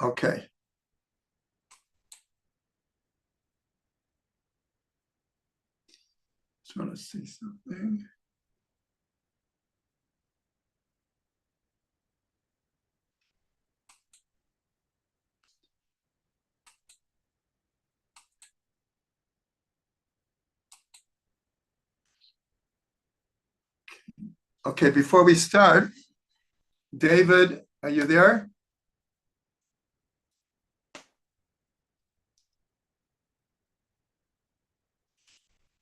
Okay. Just want to see something. Okay, before we start, David, are you there?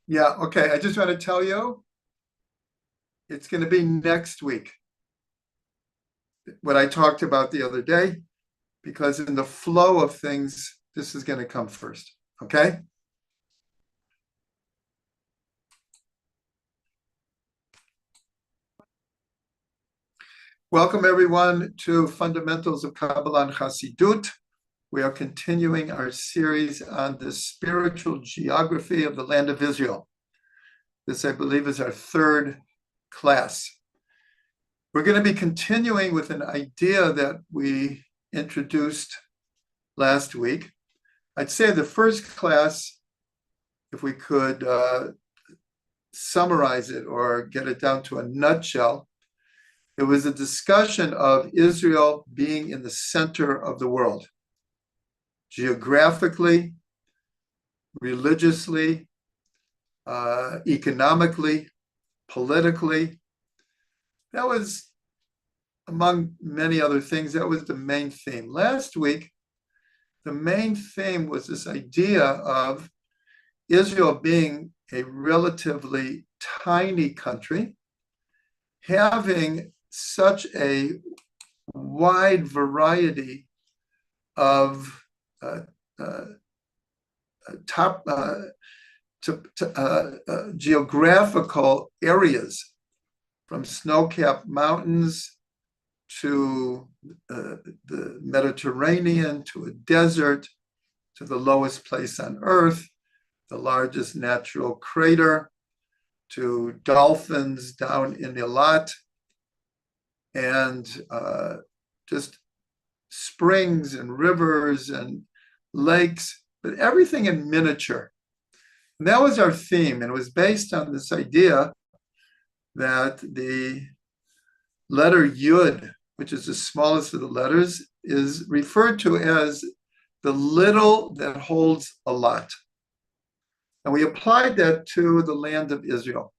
Yeah, okay. I just want to tell you, it's going to be next week, what I talked about the other day, because in the flow of things, this is going to come first. Okay? Welcome, everyone, to Fundamentals of Kabbalah and Chassidut. We are continuing our series on the spiritual geography of the land of Israel. This, I believe, is our third class. We're going to be continuing with an idea that we introduced last week. I'd say the first class, if we could summarize it or get it down to a nutshell, it was a discussion of Israel being in the center of the world, geographically, religiously, economically, politically. That was, among many other things, that was the main theme. Last week, the main theme was this idea of Israel being a relatively tiny country, having such a wide variety of geographical areas, from snow-capped mountains to the Mediterranean, to a desert, to the lowest place on Earth, the largest natural crater, to dolphins down in Eilat, and just springs and rivers and lakes, but everything in miniature. And that was our theme, and it was based on this idea that the letter Yud, which is the smallest of the letters, is referred to as the little that holds a lot. And we applied that to the land of Israel.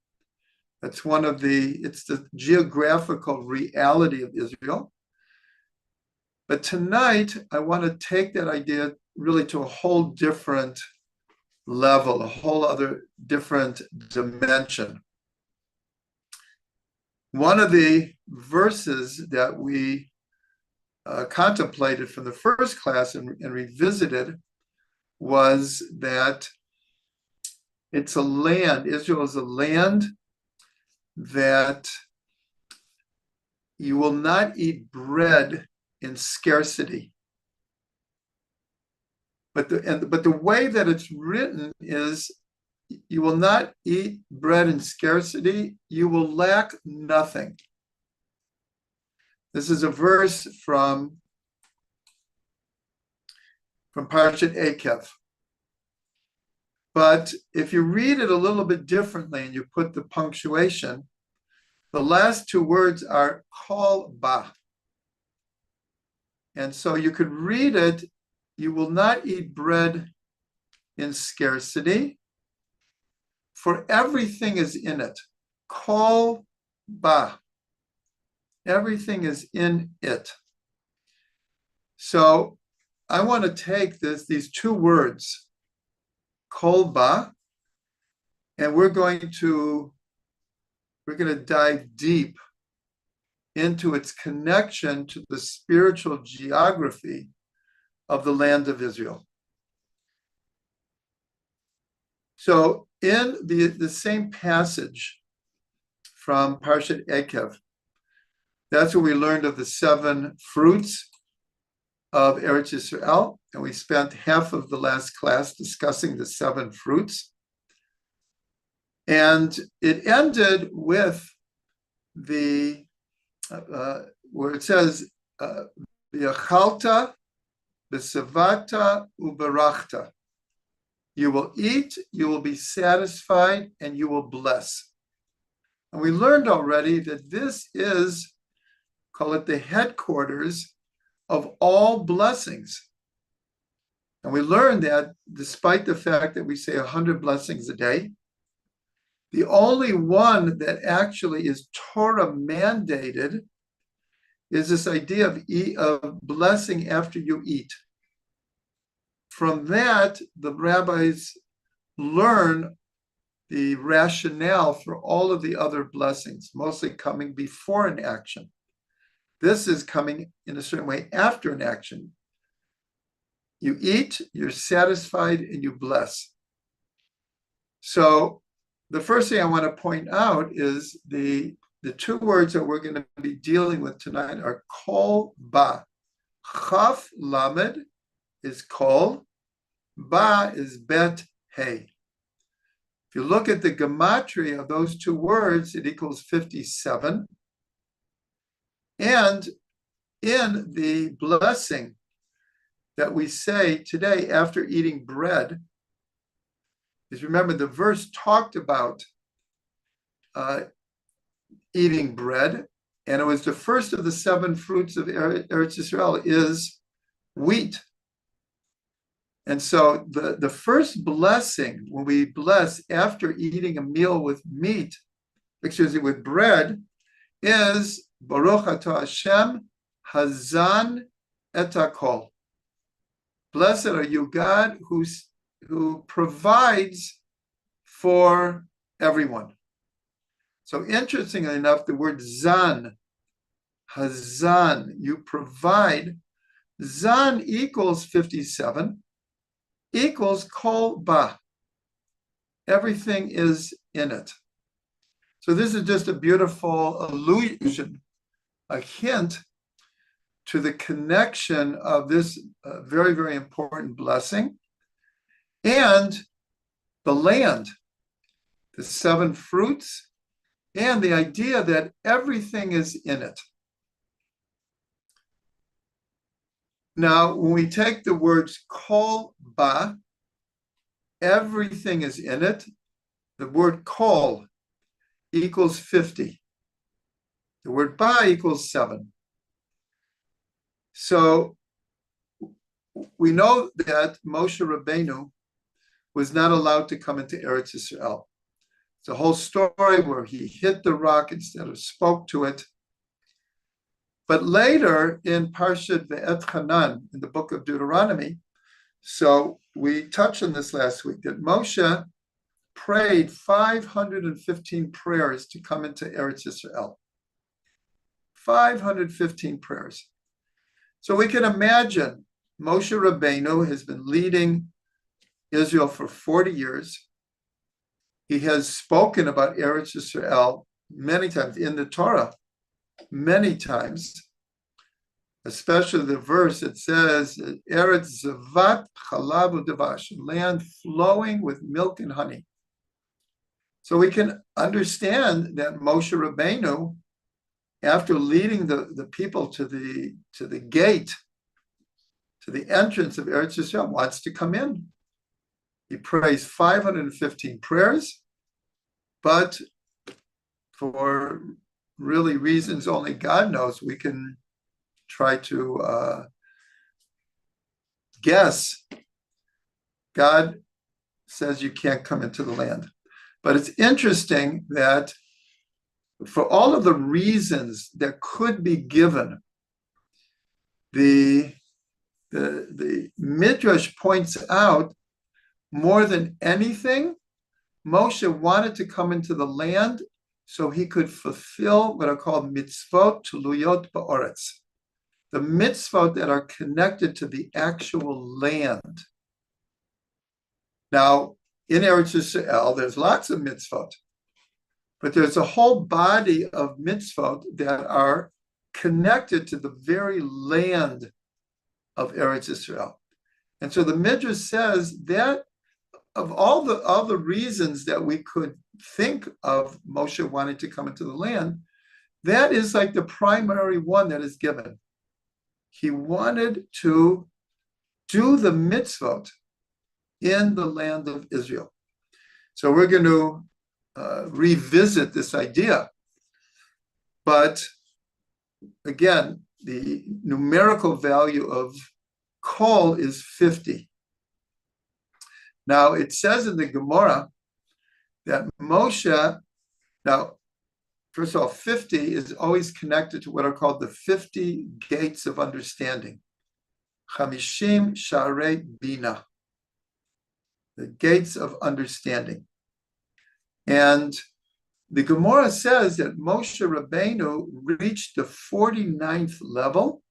That's it's the geographical reality of Israel. But tonight, I want to take that idea really to a whole different level, a whole other different dimension. One of the verses that we contemplated from the first class and revisited was that it's a land, Israel is a land that you will not eat bread in scarcity. But the way that it's written is, you will not eat bread in scarcity, you will lack nothing. This is a verse from Parashat Eikev. But if you read it a little bit differently and you put the punctuation, the last two words are kol ba. And so you could read it, you will not eat bread in scarcity, for everything is in it. Kol ba. Everything is in it. So I want to take these two words, kol ba, and we're going to dive deep into its connection to the spiritual geography of the land of Israel. So in the same passage from Parashat Eikev, that's where we learned of the 7 fruits of Eretz Yisrael, and we spent half of the last class discussing the 7 fruits. And it ended with where it says, V'yachalta B'sevata uberachta. You will eat, you will be satisfied, and you will bless. And we learned already that this is, call it the headquarters of all blessings. And we learned that despite the fact that we say 100 blessings a day, the only one that actually is Torah mandated is this idea of blessing after you eat. From that, the rabbis learn the rationale for all of the other blessings, mostly coming before an action. This is coming in a certain way after an action. You eat, you're satisfied, and you bless. So the first thing I want to point out is the two words that we're going to be dealing with tonight are kol ba. Chaf lamed is kol, ba is bet hey. If you look at the gematria of those two words, it equals 57. And in the blessing that we say today after eating bread, is remember the verse talked about eating bread, and it was the first of the 7 fruits of Eretz Yisrael is wheat. And so the first blessing when we bless after eating a meal with meat, with bread, is Baruch Atah Hashem Hazan et HaKol. Blessed are you, God, who provides for everyone. So interestingly enough, the word zan, hazan, you provide, zan equals 57, equals kol ba. Everything is in it. So this is just a beautiful allusion, a hint to the connection of this very, very important blessing and the land, the 7 fruits, and the idea that everything is in it. Now, when we take the words kol ba, everything is in it, the word kol equals 50. The word ba equals 7. So we know that Moshe Rabbeinu was not allowed to come into Eretz Yisrael. It's a whole story where he hit the rock instead of spoke to it. But later in Parshat Ve'et Hanan, in the book of Deuteronomy, so we touched on this last week, that Moshe prayed 515 prayers to come into Eretz Yisrael. 515 prayers. So we can imagine Moshe Rabbeinu has been leading Israel for 40 years. He has spoken about Eretz Yisrael many times in the Torah, many times, especially the verse that says, Eretz Zavat Chalav U'Davash, land flowing with milk and honey. So we can understand that Moshe Rabbeinu, after leading the people to the gate, to the entrance of Eretz Yisrael, wants to come in. He prays 515 prayers, but for really reasons only God knows, we can try to guess. God says you can't come into the land. But it's interesting that for all of the reasons that could be given, the Midrash points out more than anything, Moshe wanted to come into the land so he could fulfill what are called mitzvot tuluyot ba'oretz, the mitzvot that are connected to the actual land. Now, in Eretz Yisrael, there's lots of mitzvot, but there's a whole body of mitzvot that are connected to the very land of Eretz Yisrael. And so the Midrash says that of all the reasons that we could think of Moshe wanting to come into the land, that is like the primary one that is given. He wanted to do the mitzvot in the land of Israel. So we're going to revisit this idea. But again, the numerical value of kol is 50. Now, it says in the Gemara that Moshe, now, first of all, 50 is always connected to what are called the 50 gates of understanding. Chamishim Sharei Bina, the gates of understanding. And the Gemara says that Moshe Rabbeinu reached the 49th level,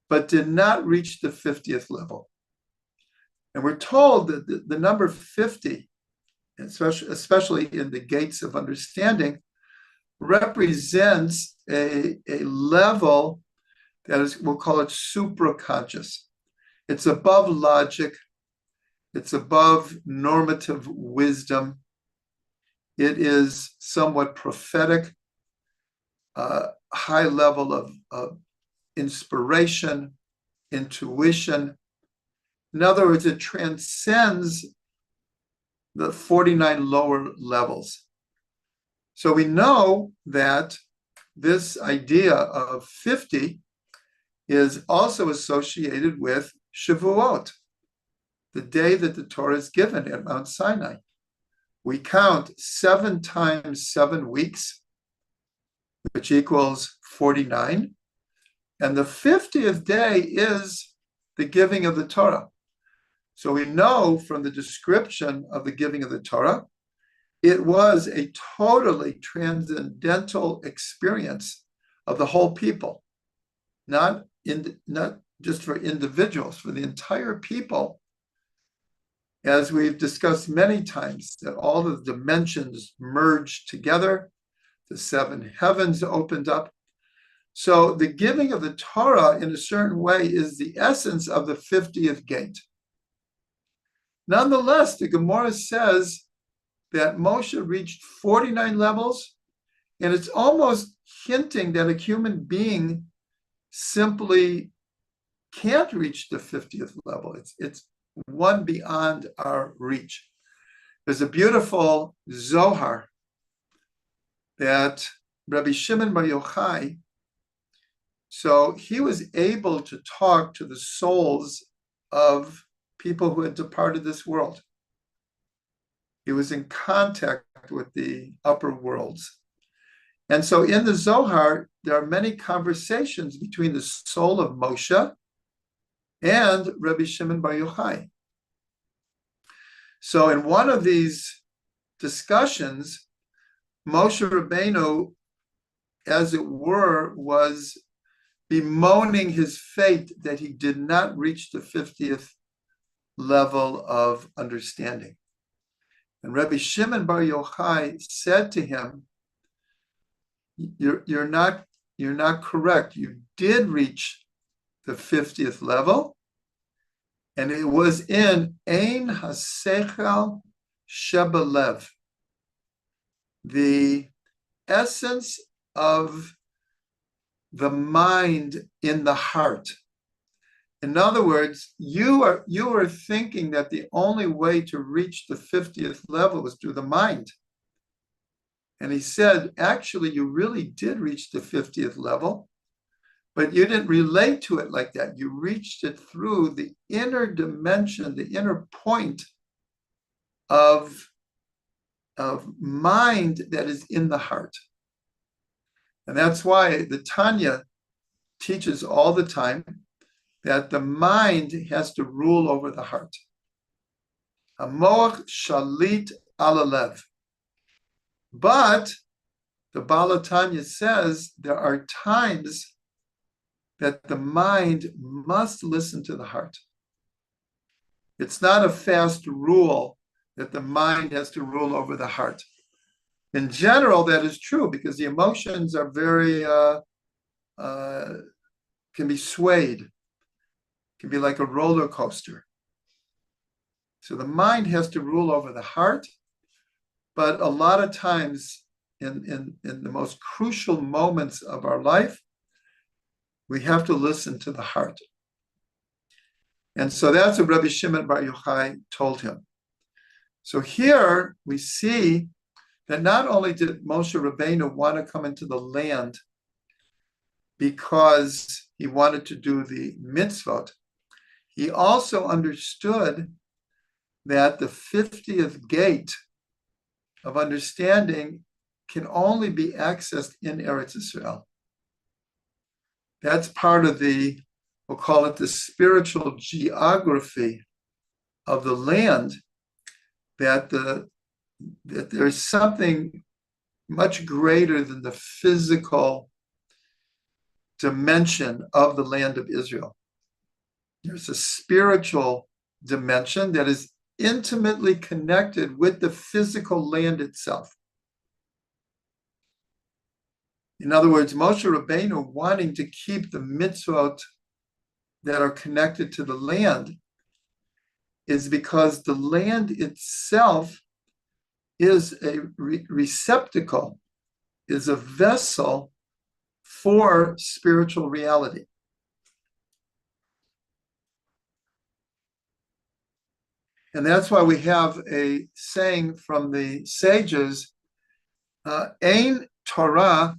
but did not reach the 50th level. And we're told that the number 50, especially in the gates of understanding, represents a level that is, we'll call it supraconscious. It's above logic. It's above normative wisdom. It is somewhat prophetic, high level of inspiration, intuition. In other words, it transcends the 49 lower levels. So we know that this idea of 50 is also associated with Shavuot, the day that the Torah is given at Mount Sinai. We count 7 times 7 weeks, which equals 49. And the 50th day is the giving of the Torah. So we know from the description of the giving of the Torah, it was a totally transcendental experience of the whole people, not just for individuals, for the entire people. As we've discussed many times, that all the dimensions merged together, the 7 heavens opened up. So the giving of the Torah in a certain way is the essence of the 50th gate. Nonetheless, the Gemara says that Moshe reached 49 levels, and it's almost hinting that a human being simply can't reach the 50th level. It's one beyond our reach. There's a beautiful Zohar that Rabbi Shimon Bar Yochai, so he was able to talk to the souls of people who had departed this world. He was in contact with the upper worlds. And so in the Zohar, there are many conversations between the soul of Moshe and Rabbi Shimon Bar Yochai. So in one of these discussions, Moshe Rabbeinu, as it were, was bemoaning his fate that he did not reach the 50th level of understanding. And Rabbi Shimon Bar Yochai said to him, you're not correct. You did reach the 50th level, and it was in Ein HaSechel Shebelev, the essence of the mind in the heart. In other words, you are thinking that the only way to reach the 50th level was through the mind. And he said, actually, you really did reach the 50th level, but you didn't relate to it like that. You reached it through the inner dimension, the inner point of mind that is in the heart. And that's why the Tanya teaches all the time that the mind has to rule over the heart. Hamoach shalit ala lev. But the Baal HaTanya says there are times that the mind must listen to the heart. It's not a fast rule that the mind has to rule over the heart. In general, that is true because the emotions are very, can be swayed, can be like a roller coaster. So the mind has to rule over the heart, but a lot of times in the most crucial moments of our life, we have to listen to the heart. And so that's what Rabbi Shimon Bar Yochai told him. So here we see that not only did Moshe Rabbeinu want to come into the land because he wanted to do the mitzvot, he also understood that the 50th gate of understanding can only be accessed in Eretz Israel. That's part of the, we'll call it the spiritual geography of the land, that there's something much greater than the physical dimension of the land of Israel. There's a spiritual dimension that is intimately connected with the physical land itself. In other words, Moshe Rabbeinu wanting to keep the mitzvot that are connected to the land is because the land itself is a receptacle, is a vessel for spiritual reality. And that's why we have a saying from the sages, Ein Torah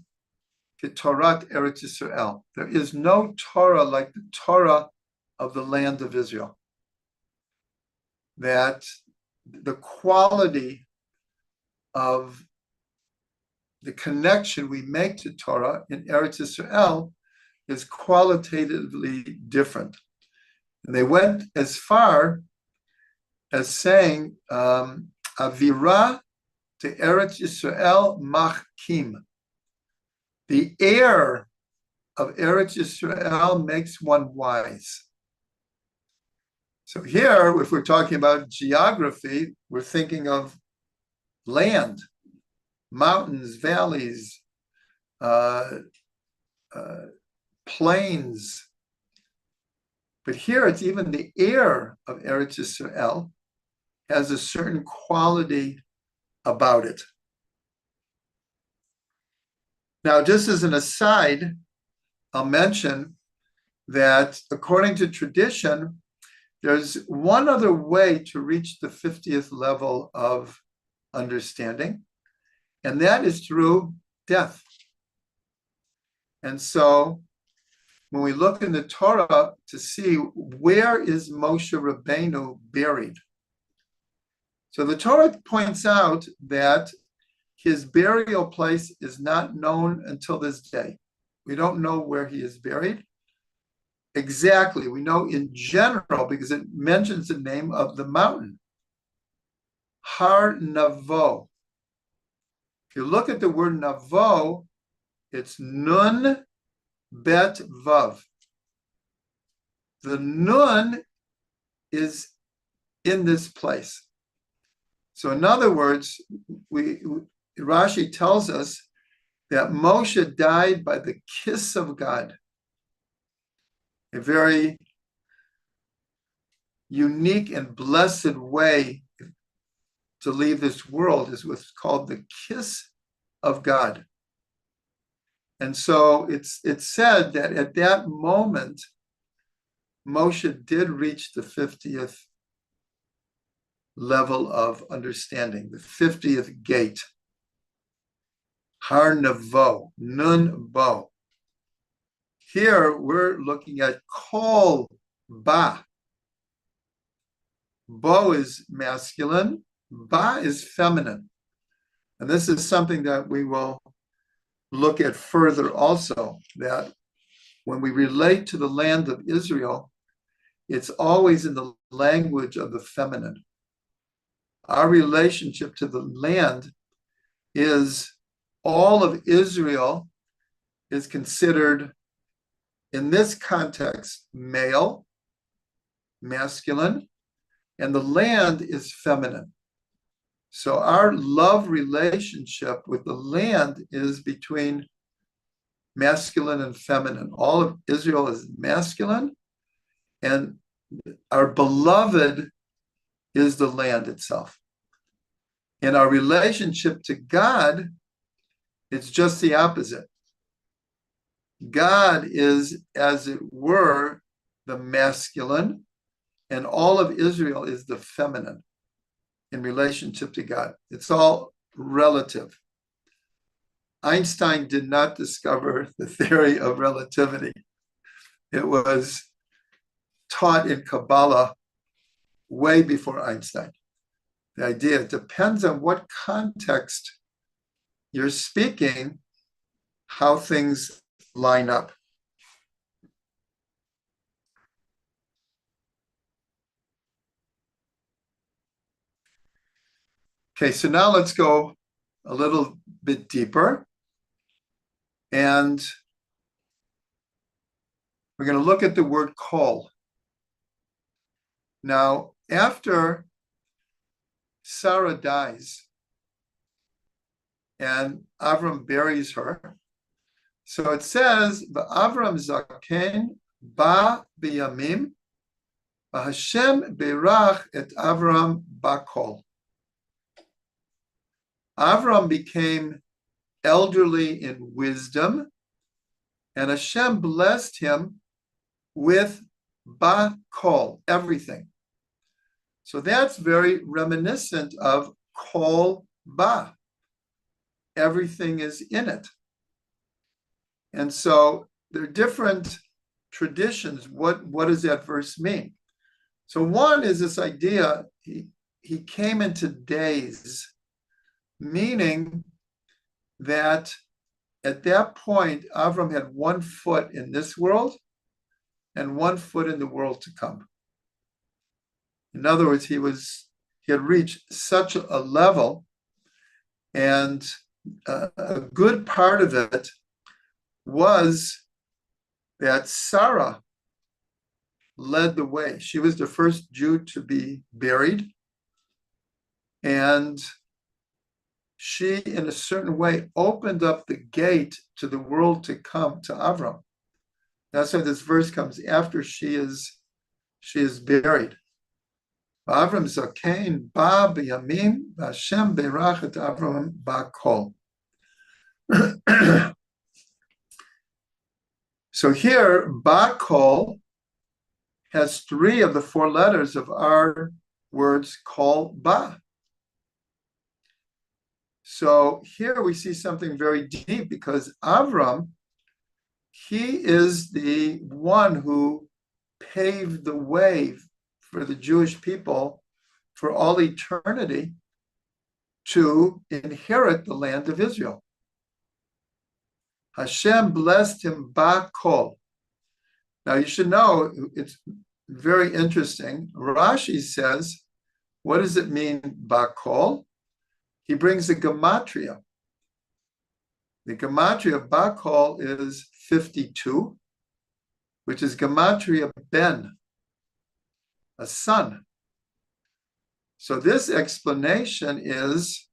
Torat Eretz Yisrael. There is no Torah like the Torah of the land of Israel. That the quality of the connection we make to Torah in Eretz Yisrael is qualitatively different. And they went as far as saying, Avira to Eretz Yisrael machkim. The air of Eretz Yisrael makes one wise. So here, if we're talking about geography, we're thinking of land, mountains, valleys, plains. But here it's even the air of Eretz Yisrael has a certain quality about it. Now, just as an aside, I'll mention that according to tradition, there's one other way to reach the 50th level of understanding, and that is through death. And so when we look in the Torah to see where is Moshe Rabbeinu buried, so the Torah points out that his burial place is not known until this day. We don't know where he is buried exactly. We know in general because it mentions the name of the mountain, Har Navo. If you look at the word Navo, it's Nun Bet Vav. The Nun is in this place. So in other words, Rashi tells us that Moshe died by the kiss of God. A very unique and blessed way to leave this world is what's called the kiss of God. And so it's said that at that moment, Moshe did reach the 50th level of understanding, the 50th gate. Har Navo, Nun Bo. Here we're looking at Kol Ba. Bo is masculine, Ba is feminine. And this is something that we will look at further also, that when we relate to the land of Israel, it's always in the language of the feminine. Our relationship to the land is all of Israel is considered, in this context, male, masculine, and the land is feminine. So our love relationship with the land is between masculine and feminine. All of Israel is masculine, and our beloved is the land itself. In our relationship to God, it's just the opposite. God is, as it were, the masculine, and all of Israel is the feminine in relationship to God. It's all relative. Einstein did not discover the theory of relativity. It was taught in Kabbalah way before Einstein. The idea, it depends on what context you're speaking, how things line up. Okay, so now let's go a little bit deeper. And we're going to look at the word call. Now, after Sarah dies and Avram buries her, so it says, Avram zaken ba biyamim, Hashem berach et Avram bakol. Avram became elderly in wisdom, and Hashem blessed him with bakol, everything. So that's very reminiscent of kol ba. Everything is in it. And so there are different traditions. What does that verse mean? So one is this idea, he came into days, meaning that at that point, Avram had 1 foot in this world and 1 foot in the world to come. In other words, he had reached such a level, and a good part of it was that Sarah led the way. She was the first Jew to be buried, and she, in a certain way, opened up the gate to the world to come to Avram. That's why this verse comes after she is buried. Avram zaken ba b'yamim, Hashem berach et Avram bakol. So here, bakol has 3 of the 4 letters of our words kol ba. So here we see something very deep, because Avram, he is the one who paved the way for the Jewish people for all eternity to inherit the land of Israel. Hashem blessed him bakol. Now you should know, it's very interesting. Rashi says, what does it mean bakol? He brings the gematria. The gematria of bakol is 52, which is gematria ben, a son. So this explanation is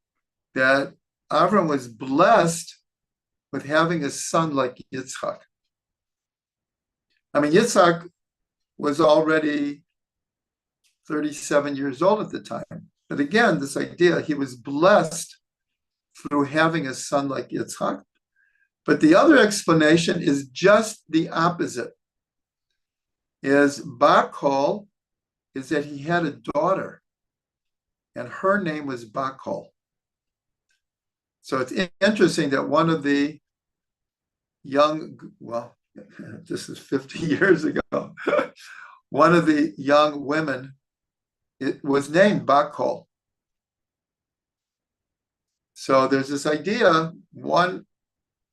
that Avram was blessed with having a son like Yitzchak. I mean, Yitzchak was already 37 years old at the time. But again, this idea, he was blessed through having a son like Yitzchak. But the other explanation is just the opposite. Is bakol is that he had a daughter, and her name was Bakol. So it's interesting that one of the this is 50 years ago, one of the young women, it was named Bakol. So there's this idea. One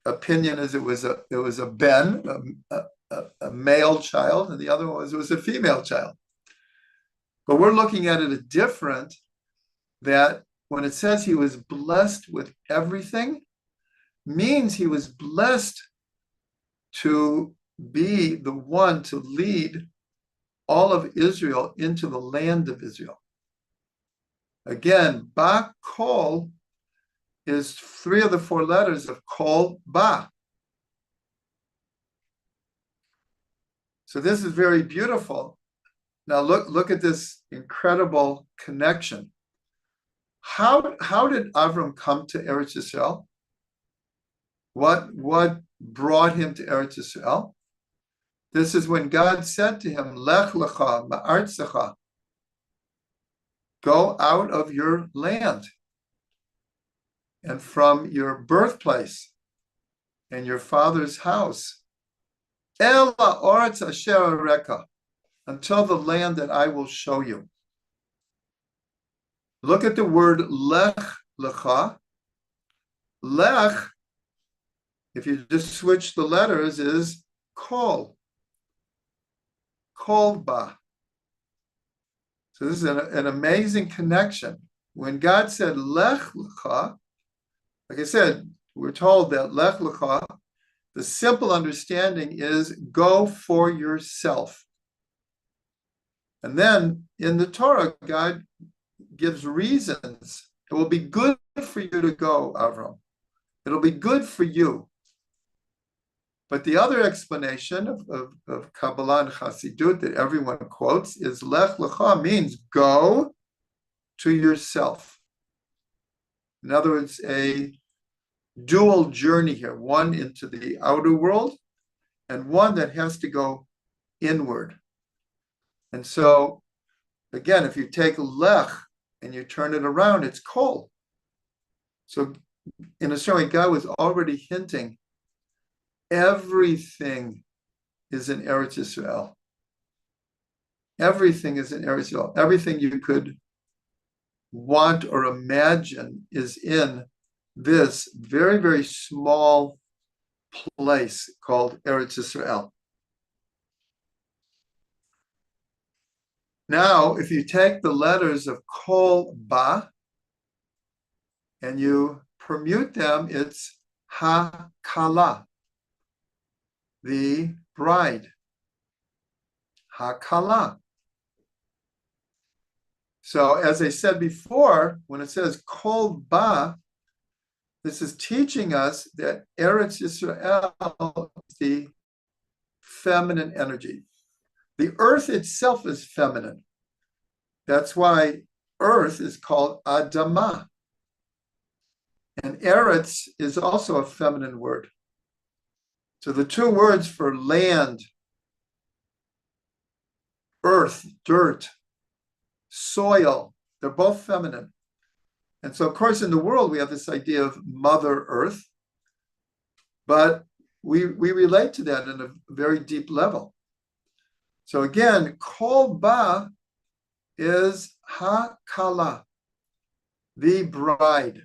opinion is it was a ben, a male child, and the other one was it was a female child. But we're looking at it a different, that when it says he was blessed with everything, means he was blessed to be the one to lead all of Israel into the land of Israel. Again, Bakol is 3 of the 4 letters of Kol Ba. So this is very beautiful. Now look at this incredible connection. How did Avram come to Eretz Yisrael? What brought him to Eretz Yisrael? This is when God said to him, Lech lecha ma'artzecha, go out of your land and from your birthplace and your father's house, Ela oretz asher areka, until the land that I will show you. Look at the word lech lecha. Lech, if you just switch the letters, is kol. Kol ba. So this is an amazing connection. When God said lech lecha, like I said, we're told that lech lecha, the simple understanding is go for yourself. And then in the Torah, God gives reasons. It will be good for you to go, Avram. It'll be good for you. But the other explanation of Kabbalah and Chassidut that everyone quotes is Lech Lecha means go to yourself. In other words, a dual journey here, one into the outer world and one that has to go inward. And so, again, if you take Lech and you turn it around, it's Kol. So in a certain way, God was already hinting everything is in Eretz Yisrael. Everything is in Eretz Yisrael. Everything you could want or imagine is in this very, very small place called Eretz Yisrael. Now, if you take the letters of Kol Ba and you permute them, it's Ha-Kala, the bride. Ha-Kala. So as I said before, when it says Kol Ba, this is teaching us that Eretz Yisrael is the feminine energy. The earth itself is feminine. That's why earth is called Adamah. And Eretz is also a feminine word. So the two words for land, earth, dirt, soil, they're both feminine. And so, of course, in the world, we have this idea of Mother Earth, but we relate to that in a very deep level. So again, Kol Ba is Ha-Kala, the bride.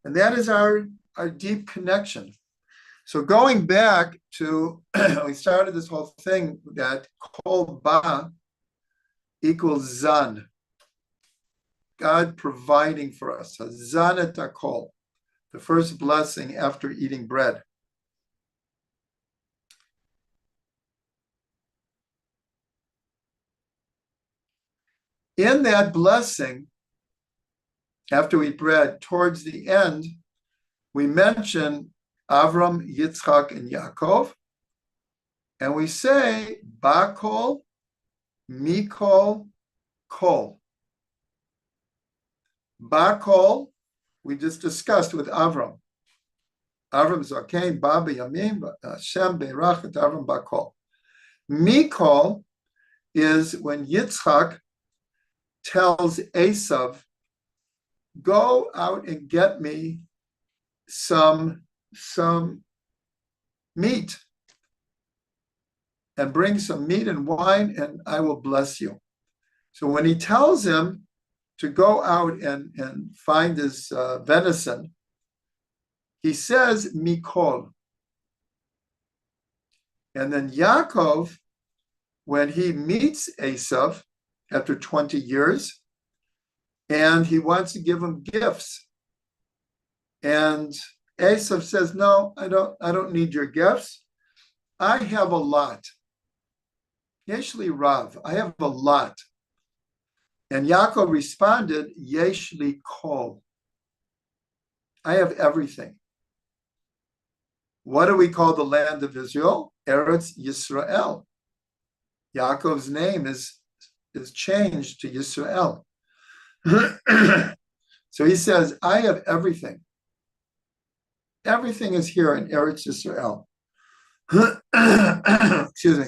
And that is our deep connection. So going back to, we started this whole thing that Kol Ba equals Zan. God providing for us, Zan et HaKol, the first blessing after eating bread. In that blessing, after we eat bread, towards the end, we mention Avram, Yitzchak, and Yaakov, and we say Bakol, Mikol, Kol. Bakol, we just discussed with Avram. Avram Zakein, Baba Yamim, Hashem Beirachet, Avram Bakol. Mikol is when Yitzchak tells Esav, go out and get me some meat and bring some meat and wine and I will bless you. So when he tells him to go out and find his venison, he says Mikol. And then Yaakov, when he meets Esav after 20 years, and he wants to give him gifts. And Esav says, no, I don't need your gifts. I have a lot. Yeshli Rav, I have a lot. And Yaakov responded, Yeshli Kol. I have everything. What do we call the land of Israel? Eretz Yisrael. Yaakov's name is changed to Yisrael. So he says, I have everything. Everything is here in Eretz Yisrael. Excuse me.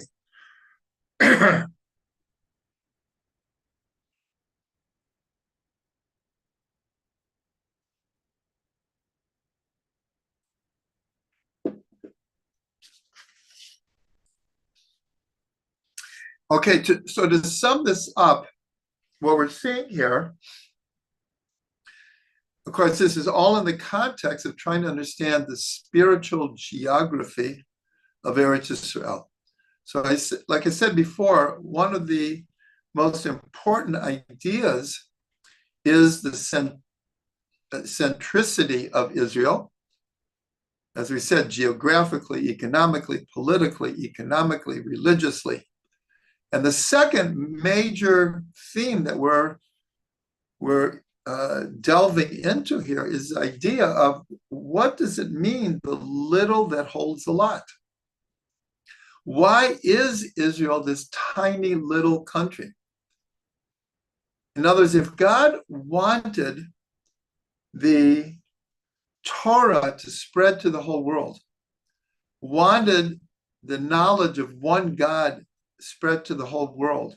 Okay, so to sum this up, what we're seeing here, of course, this is all in the context of trying to understand the spiritual geography of Eretz Israel. So, like I said before, one of the most important ideas is the centricity of Israel. As we said, geographically, economically, politically, economically, religiously. And the second major theme that we're delving into here is the idea of what does it mean, the little that holds a lot? Why is Israel this tiny little country? In other words, if God wanted the Torah to spread to the whole world, wanted the knowledge of one God spread to the whole world,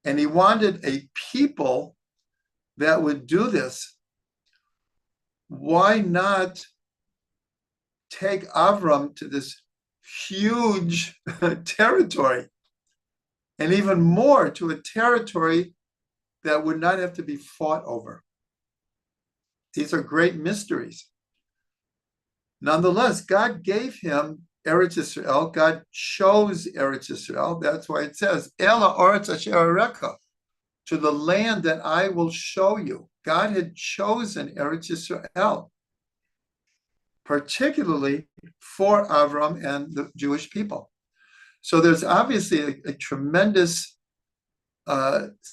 and he wanted a people that would do this, why not take Avram to this huge territory, and even more to a territory that would not have to be fought over? These are great mysteries. Nonetheless, God gave him Eretz Israel. God chose Eretz Israel. That's why it says, Ela Oretz Asher Areka, to the land that I will show you. God had chosen Eretz Israel, particularly for Avram and the Jewish people. So there's obviously a tremendous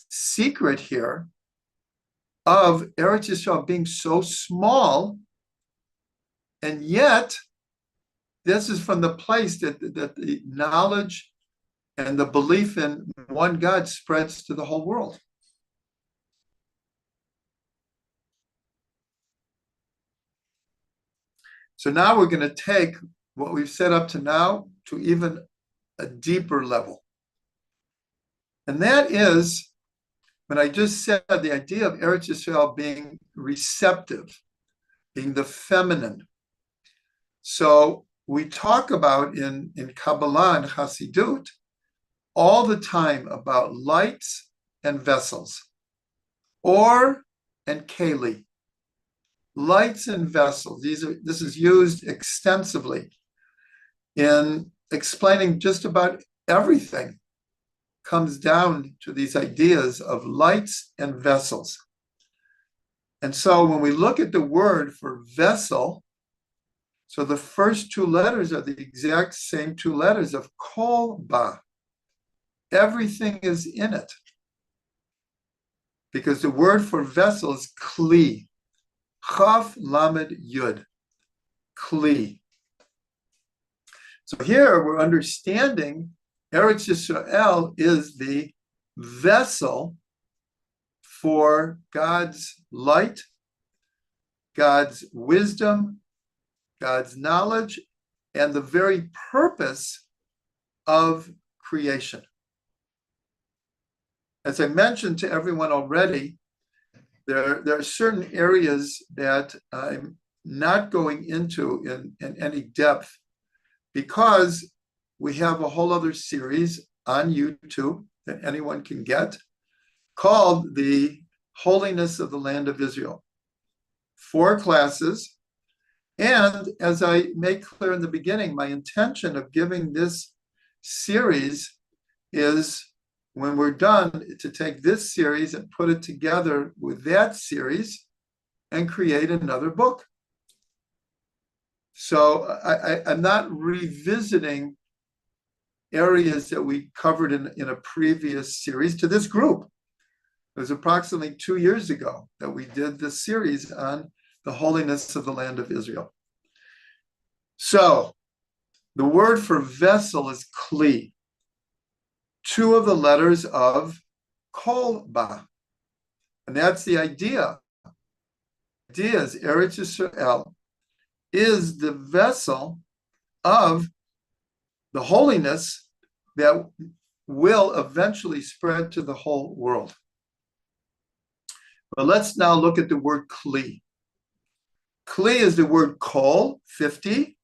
secret here of Eretz Israel being so small, and yet this is from the place that the knowledge and the belief in one God spreads to the whole world. So now we're going to take what we've set up to now to even a deeper level. And that is, when I just said the idea of Eretz Israel being receptive, being the feminine. So we talk about in Kabbalah and Hasidut all the time about lights and vessels, or and keli. Lights and vessels. This is used extensively in explaining just about everything. Comes down to these ideas of lights and vessels. And so when we look at the word for vessel, so the first two letters are the exact same two letters of kol ba. Everything is in it. Because the word for vessel is kli. Chaf lamed yud. Kli. So here we're understanding Eretz Yisrael is the vessel for God's light, God's wisdom, God's knowledge, and the very purpose of creation. As I mentioned to everyone already, there are certain areas that I'm not going into in any depth because we have a whole other series on YouTube that anyone can get called The Holiness of the Land of Israel. 4 classes. And as I make clear in the beginning, my intention of giving this series is, when we're done, to take this series and put it together with that series and create another book. So I'm not revisiting areas that we covered in a previous series to this group. It was approximately 2 years ago that we did this series on the holiness of the land of Israel. So the word for vessel is kli, 2 of the letters of kol ba. And that's the idea. The idea is Eretz Yisrael is the vessel of the holiness that will eventually spread to the whole world. But let's now look at the word kli. Kli is the word kol, 50,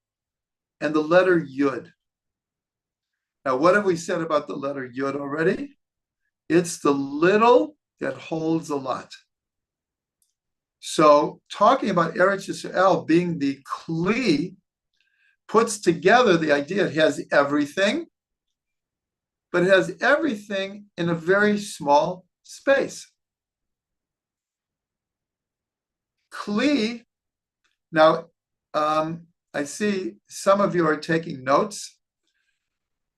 and the letter yud. Now, what have we said about the letter yud already? It's the little that holds a lot. So talking about Eretz Yisrael being the kli puts together the idea it has everything, but it has everything in a very small space. Kli, now I see some of you are taking notes.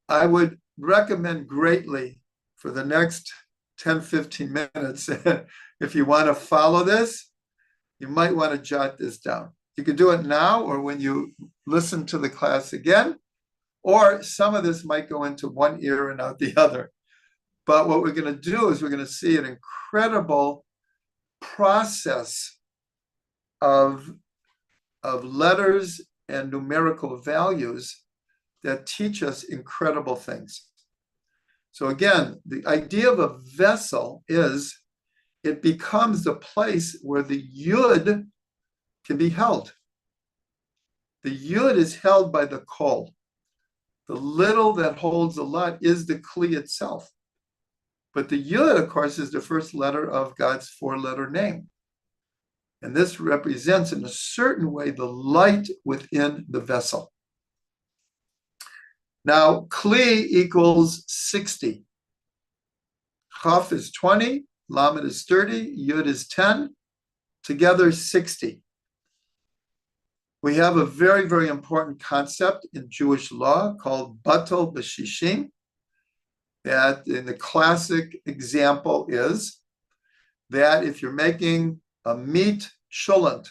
I would recommend greatly for the next 10, 15 minutes, if you want to follow this, you might want to jot this down. You can do it now or when you listen to the class again, or some of this might go into one ear and out the other. But what we're going to do is we're going to see an incredible process of letters and numerical values that teach us incredible things. So again, the idea of a vessel is it becomes the place where the yud can be held. The yud is held by the kol. The little that holds a lot is the kli itself. But the yud, of course, is the first letter of God's four-letter name. And this represents, in a certain way, the light within the vessel. Now, kli equals 60. Chaf is 20, lamed is 30, yud is 10, together 60. We have a very, very important concept in Jewish law called batel b'shishim, that in the classic example is that if you're making a meat cholent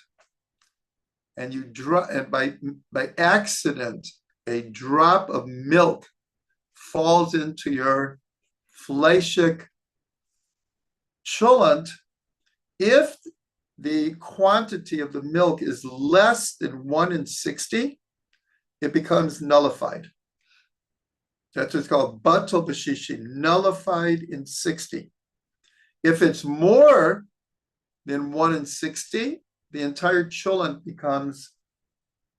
and you and by accident a drop of milk falls into your fleishik cholent, if the quantity of the milk is less than 1 in 60, it becomes nullified. That's what's called batel b'shishim, nullified in 60. If it's more than 1 in 60, the entire cholent becomes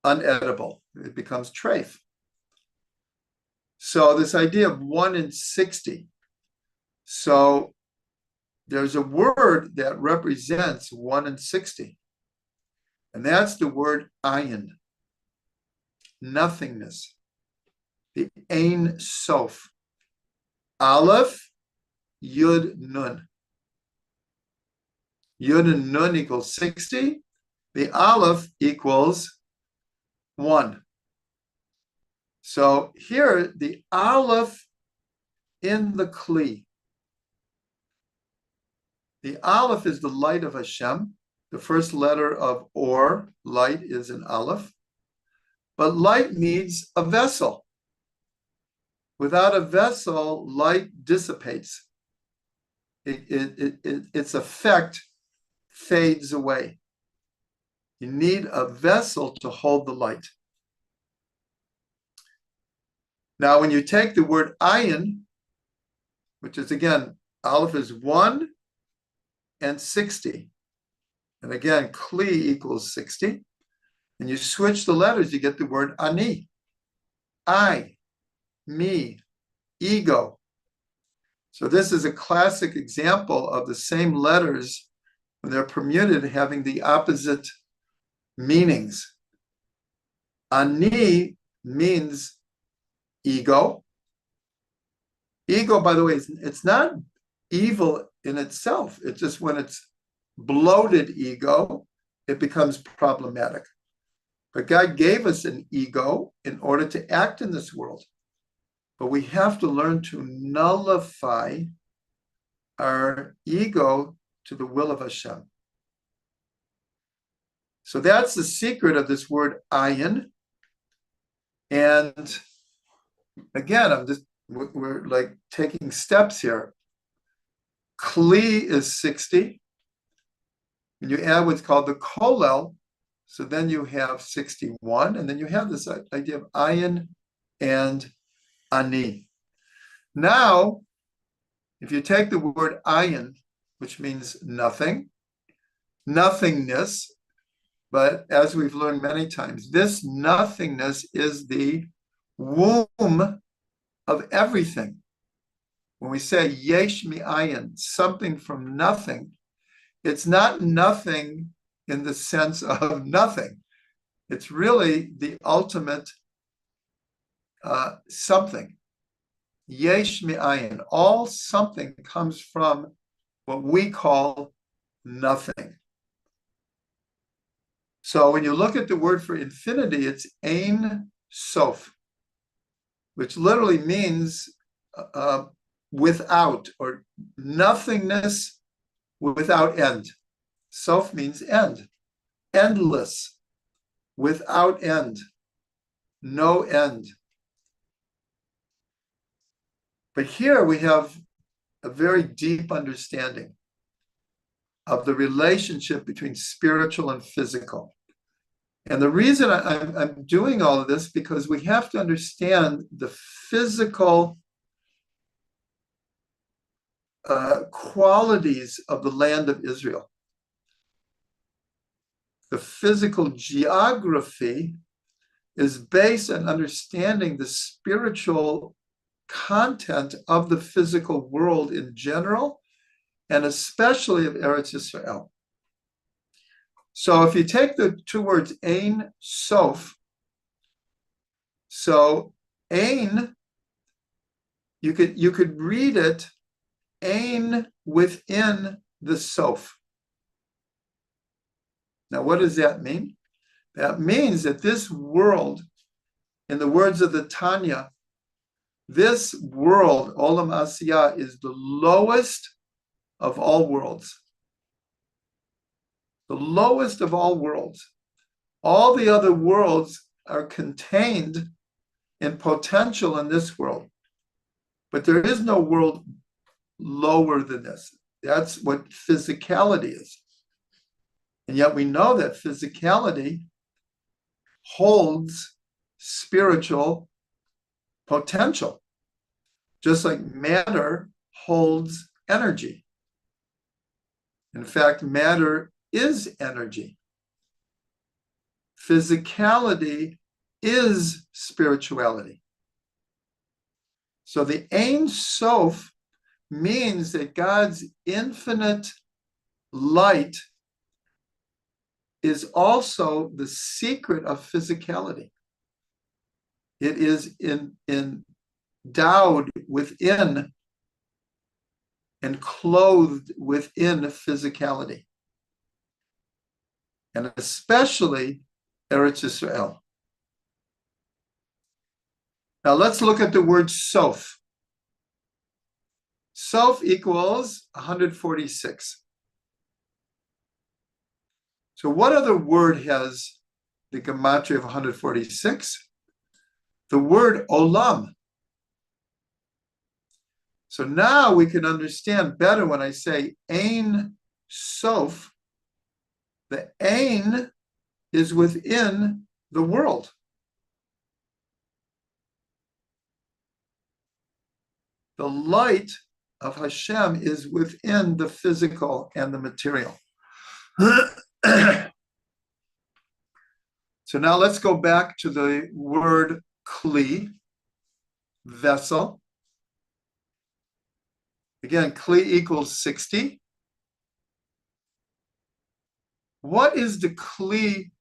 unedible. It becomes treif. So this idea of 1 in 60. So there's a word that represents 1 in 60. And that's the word ayin, nothingness, the Ein Sof. Aleph, Yud, Nun. Yud and Nun equals 60. The Aleph equals 1. So here, the Aleph in the Kli. The Aleph is the light of Hashem. The first letter of Or, light, is an Aleph. But light needs a vessel. Without a vessel, light dissipates. Its effect fades away. You need a vessel to hold the light. Now, when you take the word ayin, which is again, Aleph is 1 and 60. And again, Kli equals 60. And you switch the letters, you get the word ani. I, me, ego. So this is a classic example of the same letters when they're permuted having the opposite meanings. Ani means ego. Ego, by the way, it's not evil in itself. It's just when it's bloated ego, it becomes problematic. But God gave us an ego in order to act in this world. But we have to learn to nullify our ego to the will of Hashem. So that's the secret of this word ayin. And again, we're like taking steps here. Kli is 60. And you add what's called the kolel, so then you have 61, and then you have this idea of ayin and ani. Now, if you take the word ayin, which means nothing, nothingness, but as we've learned many times, this nothingness is the womb of everything. When we say yesh mi'ayin, something from nothing, it's not nothing in the sense of nothing. It's really the ultimate something. Yesh mi'ayin, all something comes from what we call nothing. So when you look at the word for infinity, it's Ein Sof, which literally means without, or nothingness without end. Sof means end, endless, without end, no end. But here we have a very deep understanding of the relationship between spiritual and physical. And the reason I'm doing all of this, because we have to understand the physical qualities of the land of Israel. The physical geography is based on understanding the spiritual content of the physical world in general, and especially of Eretz Yisrael. So if you take the two words Ein Sof, so Ein, you could read it Ein within the Sof. Now, what does that mean? That means that this world, in the words of the Tanya, this world, Olam Asiyah, is the lowest of all worlds. The lowest of all worlds. All the other worlds are contained in potential in this world. But there is no world lower than this. That's what physicality is. And yet we know that physicality holds spiritual potential, just like matter holds energy. In fact, matter is energy. Physicality is spirituality. So the Ein Sof means that God's infinite light is also the secret of physicality. It is endowed within and clothed within physicality, and especially Eretz Yisrael. Now let's look at the word Sof. Sof equals 146. So what other word has the gematria of 146? The word Olam. So now we can understand better when I say Ein Sof. The Ein is within the world. The light of Hashem is within the physical and the material. So now let's go back to the word kli, vessel. Again, kli equals 60. What is the kli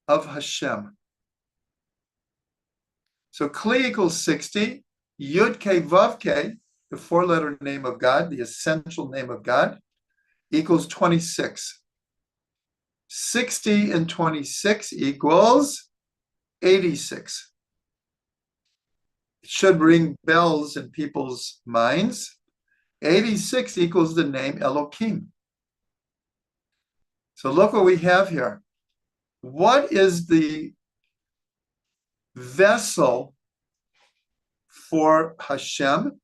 of Hashem? So kli equals 60. Yud Ke Vav Ke, the four-letter name of God, the essential name of God, equals 26. 60 and 26 equals 86. It should ring bells in people's minds. 86 equals the name Elohim. So look what we have here. What is the vessel for Hashem?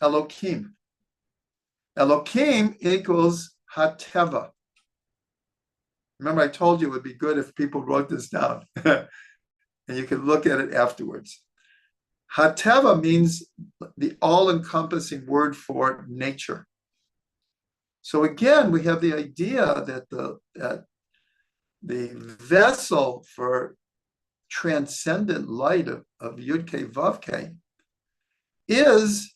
Elohim. Elohim equals Hateva. Remember, I told you it would be good if people wrote this down. and you can look at it afterwards. Hateva means the all-encompassing word for nature. So again, we have the idea that the vessel for transcendent light of Yud-Kei Vav-Kei is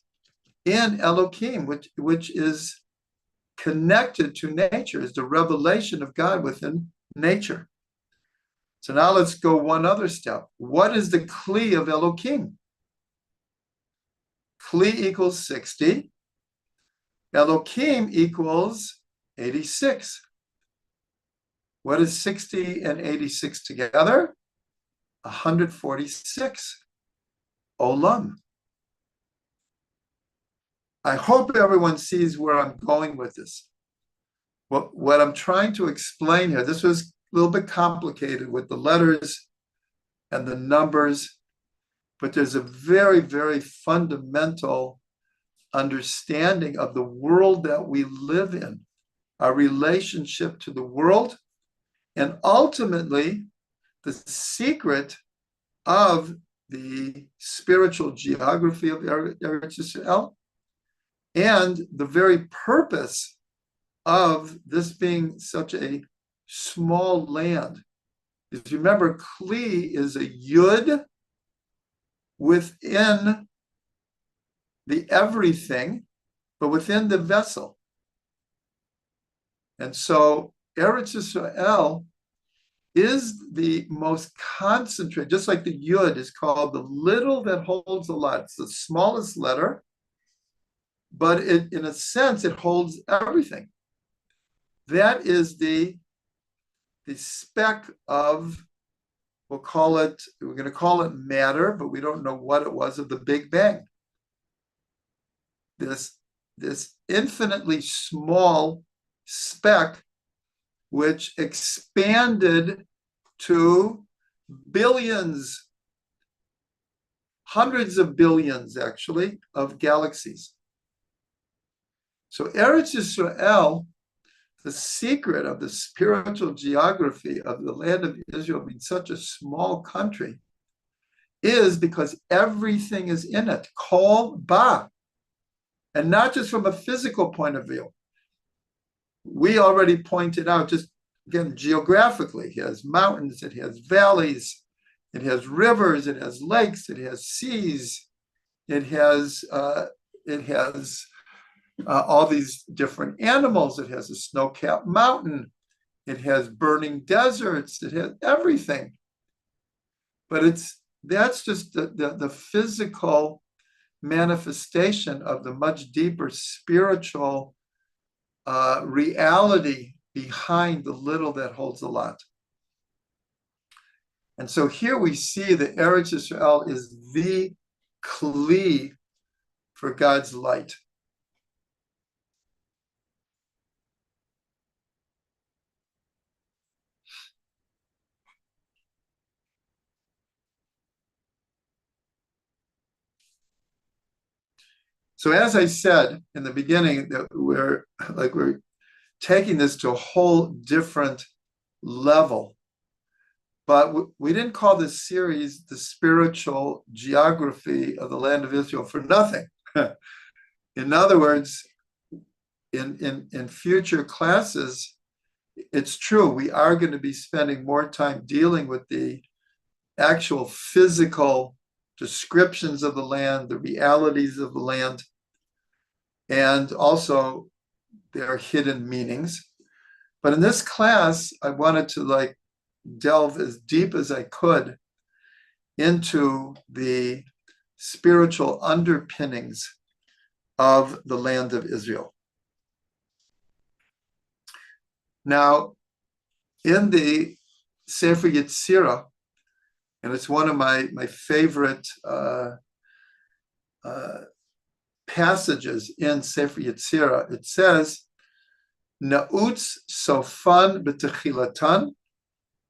in Elohim, which is connected to nature, is the revelation of God within nature. So now let's go one other step. What is the Kli of Elohim? Kli equals 60. Elohim equals 86. What is 60 and 86 together? 146. Olam. I hope everyone sees where I'm going with this. What I'm trying to explain here, this was a little bit complicated with the letters and the numbers, but there's a very, very fundamental understanding of the world that we live in, our relationship to the world, and ultimately the secret of the spiritual geography of Eretz Yisrael, and the very purpose of this being such a small land. Because remember, Kli is a Yud within the everything, but within the vessel. And so Eretz Yisrael is the most concentrated, just like the Yud is called the little that holds a lot. It's the smallest letter, but in a sense, it holds everything. That is the speck of, we're going to call it matter, but we don't know what it was, of the Big Bang. This infinitely small speck, which expanded to billions, hundreds of billions, actually, of galaxies. So Eretz Yisrael, the secret of the spiritual geography of the land of Israel being such a small country, is because everything is in it, Kol Ba, and not just from a physical point of view. We already pointed out, just again, geographically, it has mountains, it has valleys, it has rivers, it has lakes, it has seas, it has all these different animals. It has a snow-capped mountain. It has burning deserts. It has everything. But that's just the physical manifestation of the much deeper spiritual reality behind the little that holds a lot. And so here we see that Eretz Yisrael is the Kli for God's light. So as I said in the beginning, that we're taking this to a whole different level. But we didn't call this series the spiritual geography of the land of Israel for nothing. In other words, in future classes, it's true, we are going to be spending more time dealing with the actual physical descriptions of the land, the realities of the land, and also their hidden meanings. But in this class, I wanted to delve as deep as I could into the spiritual underpinnings of the land of Israel. Now, in the Sefer Yetzirah, and it's one of my favorite passages in Sefer Yetzirah, it says, Na'utz sofan b'techilatan,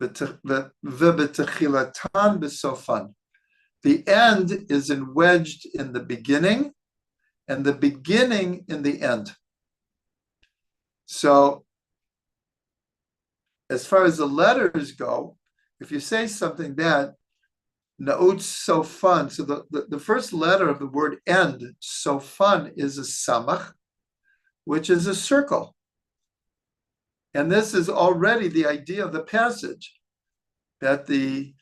v'b'techilatan b'sofan. The end is wedged in the beginning, and the beginning in the end. So, as far as the letters go, if you say something bad, Na'ut Sofan. So the first letter of the word end, Sofan, is a samach, which is a circle. And this is already the idea of the passage, that the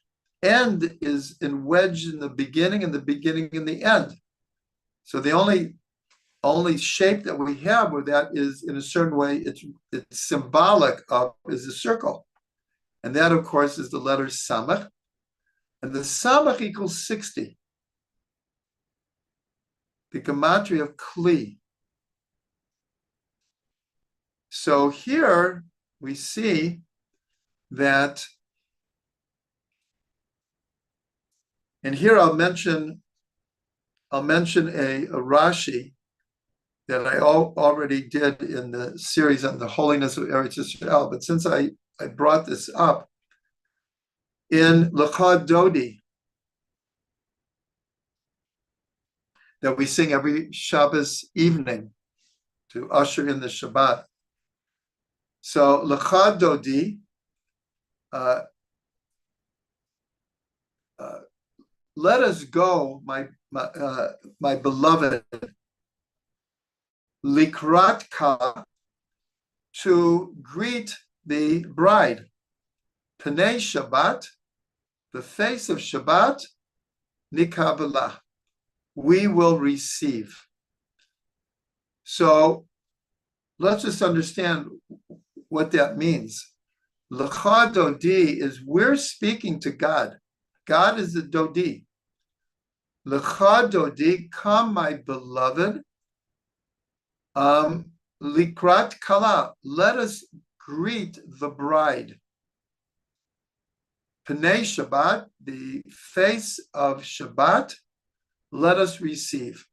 end is wedged in the beginning and the beginning in the end. So the only shape that we have where that is in a certain way, it's symbolic of, is a circle. And that, of course, is the letter samach. And the samach equals 60. The gematria of kli. So here we see that, and here I'll mention a Rashi that I already did in the series on the holiness of Eretz Yisrael. But since I brought this up, in Lecha Dodi, that we sing every Shabbos evening to usher in the Shabbat. So Lecha Dodi, let us go, my beloved, Likratka, to greet the bride. Pnei Shabbat, the face of Shabbat, Nikabelah, we will receive. So let's just understand what that means. Lecha Dodi is we're speaking to God. God is the Dodi. Lecha Dodi, come, my beloved. Likrat Kala, let us greet the bride. Pnei Shabbat, the face of Shabbat, let us receive.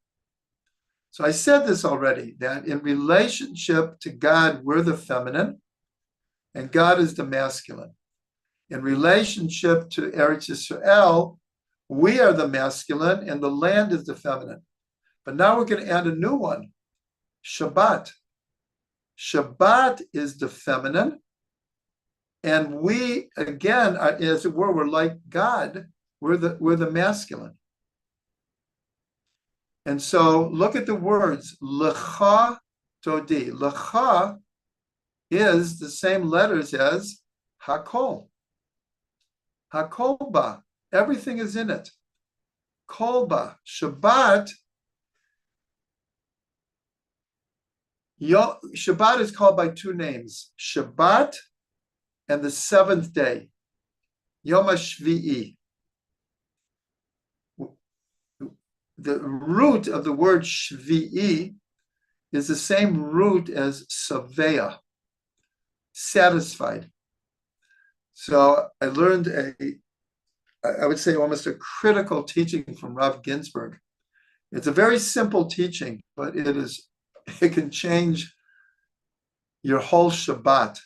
So I said this already, that in relationship to God, we're the feminine, and God is the masculine. In relationship to Eretz Yisrael, we are the masculine, and the land is the feminine. But now we're going to add a new one, Shabbat. Shabbat is the feminine, and we, again, as it were, we're like God, we're the masculine. And so look at the words, Lecha Dodi. Lecha is the same letters as Hakol. Hakolba, everything is in it. Kolba, Shabbat. Shabbat is called by two names, Shabbat and the seventh day, Yom HaShvi'i. The root of the word Shvi'i is the same root as Saveya, satisfied. So I learned I would say almost a critical teaching from Rav Ginsburg. It's a very simple teaching, but it can change your whole Shabbat.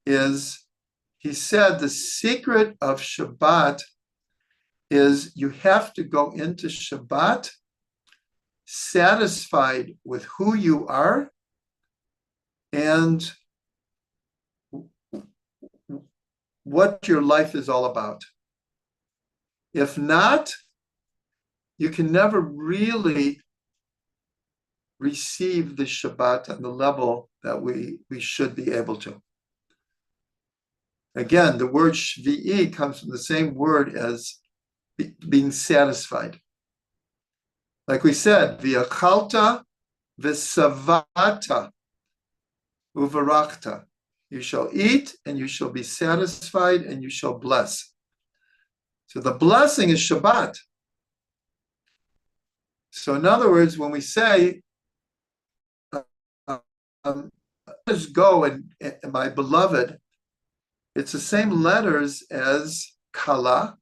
He said the secret of Shabbat is you have to go into Shabbat satisfied with who you are and what your life is all about. If not, you can never really receive the Shabbat on the level that we should be able to. Again, the word Shvi'i comes from the same word as being satisfied. Like we said, V'yachalta v'savata uvarachta. You shall eat and you shall be satisfied and you shall bless. So the blessing is Shabbat. So in other words, when we say, let's go and my beloved, it's the same letters as Kala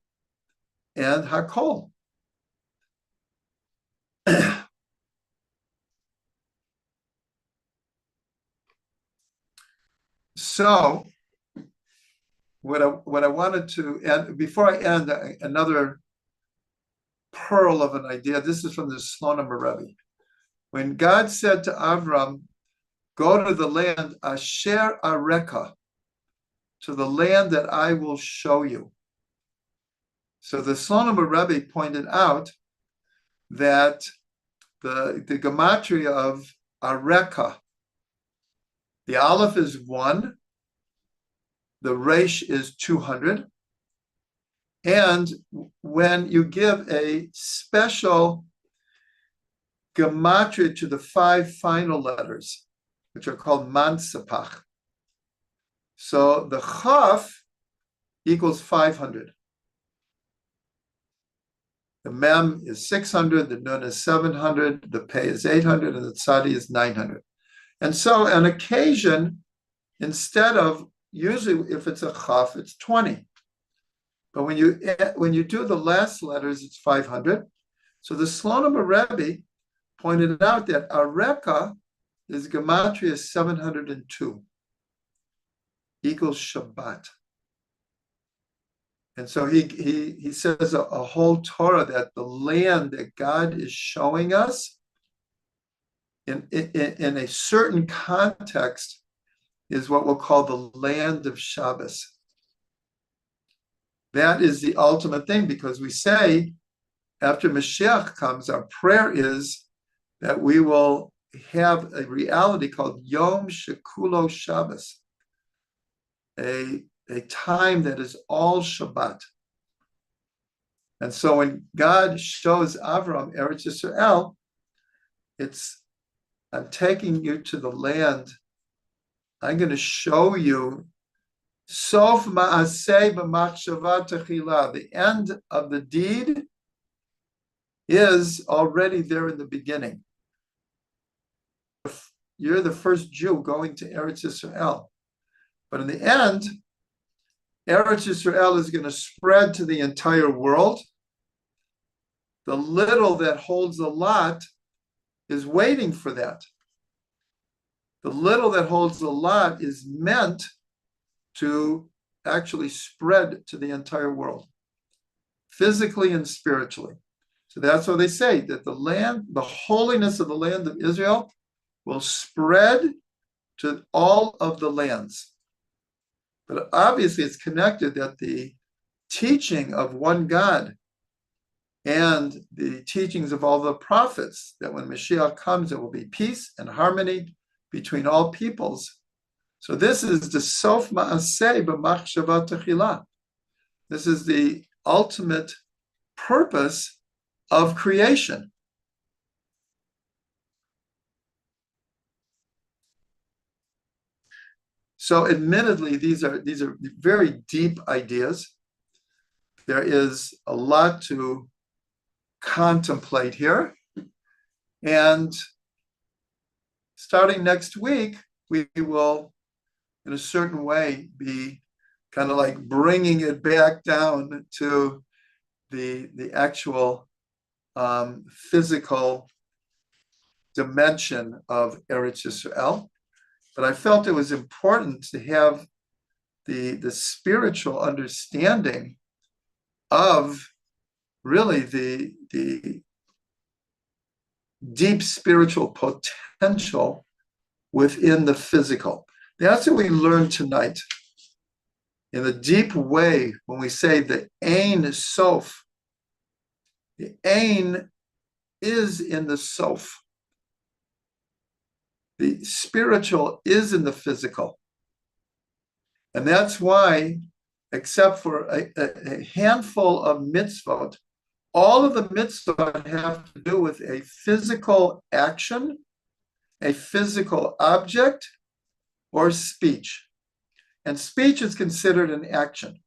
and Hakol. So what I wanted to add, before I end, another pearl of an idea. This is from the Slonim Rebbe. When God said to Avram, go to the land Asher Areka, to the land that I will show you. So the Slonim Rebbe pointed out that the gematria of Areka, the Aleph is 1, the Resh is 200, and when you give a special gematria to the 5 final letters, which are called Mansapach, so the Chaf equals 500. The Mem is 600, the Nun is 700, the Pei is 800, and the Tzadi is 900. And so on occasion, instead of, usually if it's a Chaf, it's 20. But when you do the last letters, it's 500. So the Slonim Rebbe pointed out that Areka is gematria 702, equals Shabbat. And so he says a whole Torah that the land that God is showing us in a certain context is what we'll call the land of Shabbos. That is the ultimate thing, because we say after Mashiach comes, our prayer is that we will have a reality called Yom Shekulo Shabbos, a time that is all Shabbat. And so when God shows Avram Eretz Yisrael, I'm taking you to the land. I'm going to show you Sof Ma'aseh B'Machshava Techila. The end of the deed is already there in the beginning. You're the first Jew going to Eretz Yisrael. But in the end, Eretz Yisrael is going to spread to the entire world. The little that holds a lot is waiting for that. The little that holds a lot is meant to actually spread to the entire world, physically and spiritually. So that's what they say, that the holiness of the land of Israel will spread to all of the lands. But obviously it's connected that the teaching of one God and the teachings of all the prophets, that when Mashiach comes, there will be peace and harmony between all peoples. So this is the Sof Ma'aseh B'Machshava Techila. This is the ultimate purpose of creation. So admittedly, these are very deep ideas. There is a lot to contemplate here. And starting next week, we will, in a certain way, be kind of like bringing it back down to the actual physical dimension of Eretz Yisrael. But I felt it was important to have the spiritual understanding of really the deep spiritual potential within the physical. That's what we learned tonight. In a deep way, when we say the Ein Sof, the Ein is in the Sof. The spiritual is in the physical. And that's why, except for a handful of mitzvot, all of the mitzvot have to do with a physical action, a physical object, or speech. And speech is considered an action.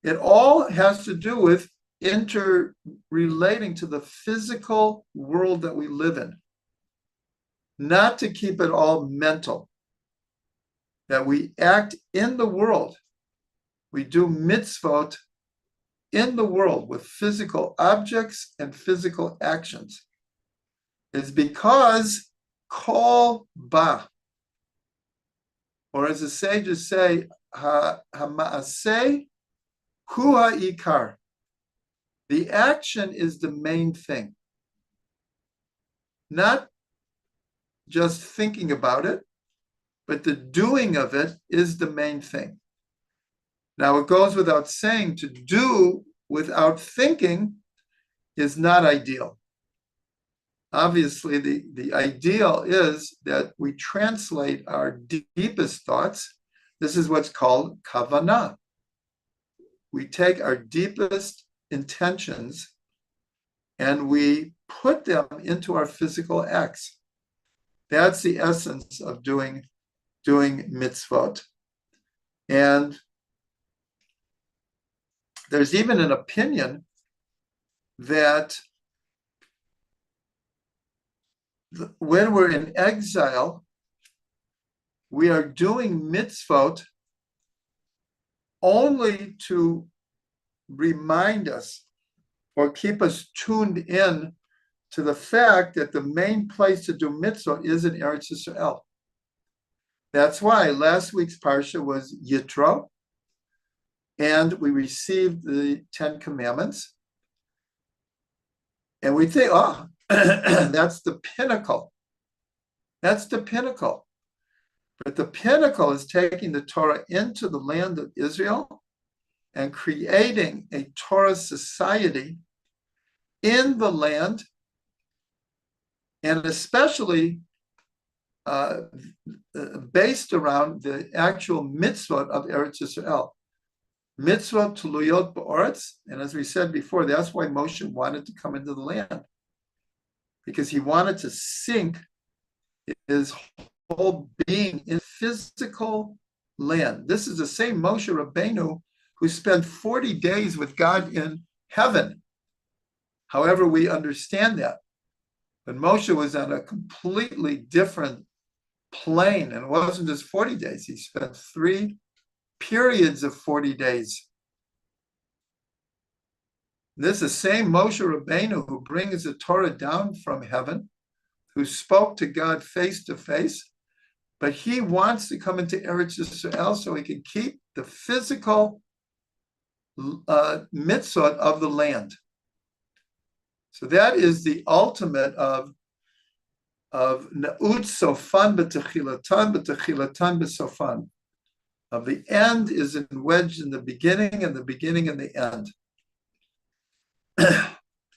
It all has to do with interrelating to the physical world that we live in. Not to keep it all mental. That we act in the world. We do mitzvot in the world with physical objects and physical actions. It's because kol ba, or as the sages say, ha-ma'aseh hu ha'ikar. The action is the main thing. Not just thinking about it, but the doing of it is the main thing. Now, it goes without saying, to do without thinking is not ideal. Obviously, the ideal is that we translate our deepest thoughts. This is what's called kavanah. We take our deepest intentions and we put them into our physical acts. That's the essence of doing mitzvot. And there's even an opinion that when we're in exile, we are doing mitzvot only to remind us or keep us tuned in to the fact that the main place to do mitzvot is in Eretz Yisrael. That's why last week's parsha was Yitro, and we received the 10 Commandments. And we think, oh, that's the pinnacle. That's the pinnacle. But the pinnacle is taking the Torah into the land of Israel and creating a Torah society in the land, and especially based around the actual mitzvot of Eretz Yisrael. Mitzvot tuluyot ba'aretz, and as we said before, that's why Moshe wanted to come into the land, because he wanted to sink his whole being in physical land. This is the same Moshe Rabbeinu who spent 40 days with God in heaven. However, we understand that. But Moshe was on a completely different plane, and it wasn't just 40 days. He spent 3 periods of 40 days. This is the same Moshe Rabbeinu who brings the Torah down from heaven, who spoke to God face to face, but he wants to come into Eretz Yisrael so he can keep the physical mitzvot of the land. So that is the ultimate of na'ut sofan b'techilatan b'sofan. Of the end is wedged in the beginning, and the beginning in the end.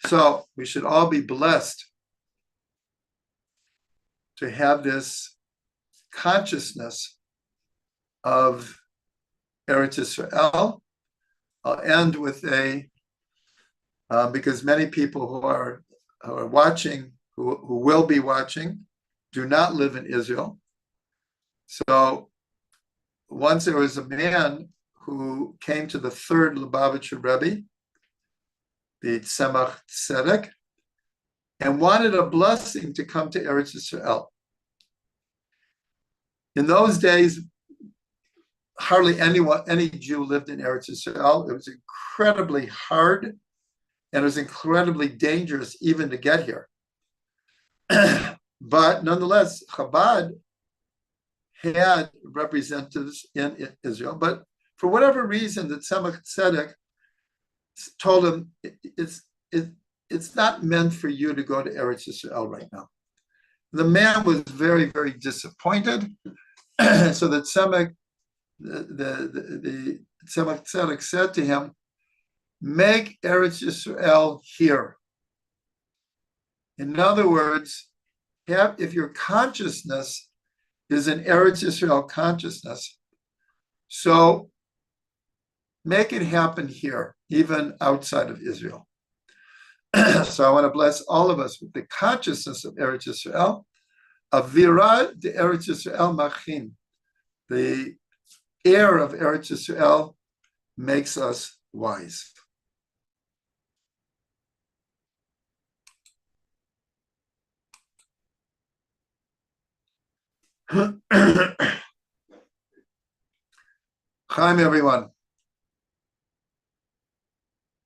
So we should all be blessed to have this consciousness of Eretz Yisrael. I'll end with because many people who are watching, who will be watching, do not live in Israel. So once there was a man who came to the third Lubavitcher Rebbe, the Tzemach Tzedek, and wanted a blessing to come to Eretz Yisrael. In those days, hardly any Jew lived in Eretz Yisrael. It was incredibly hard, and it was incredibly dangerous even to get here. But nonetheless, Chabad had representatives in Israel, but for whatever reason, the Tzemach Tzedek told him, it's not meant for you to go to Eretz Yisrael right now. The man was very, very disappointed. So the Tzemach Tzedek said to him, make Eretz Yisrael here. In other words, if your consciousness is an Eretz Yisrael consciousness, so make it happen here, even outside of Israel. So I want to bless all of us with the consciousness of Eretz Yisrael. Avira de Eretz Yisrael machin. The air of Eretz Yisrael makes us wise. Chaim, everyone.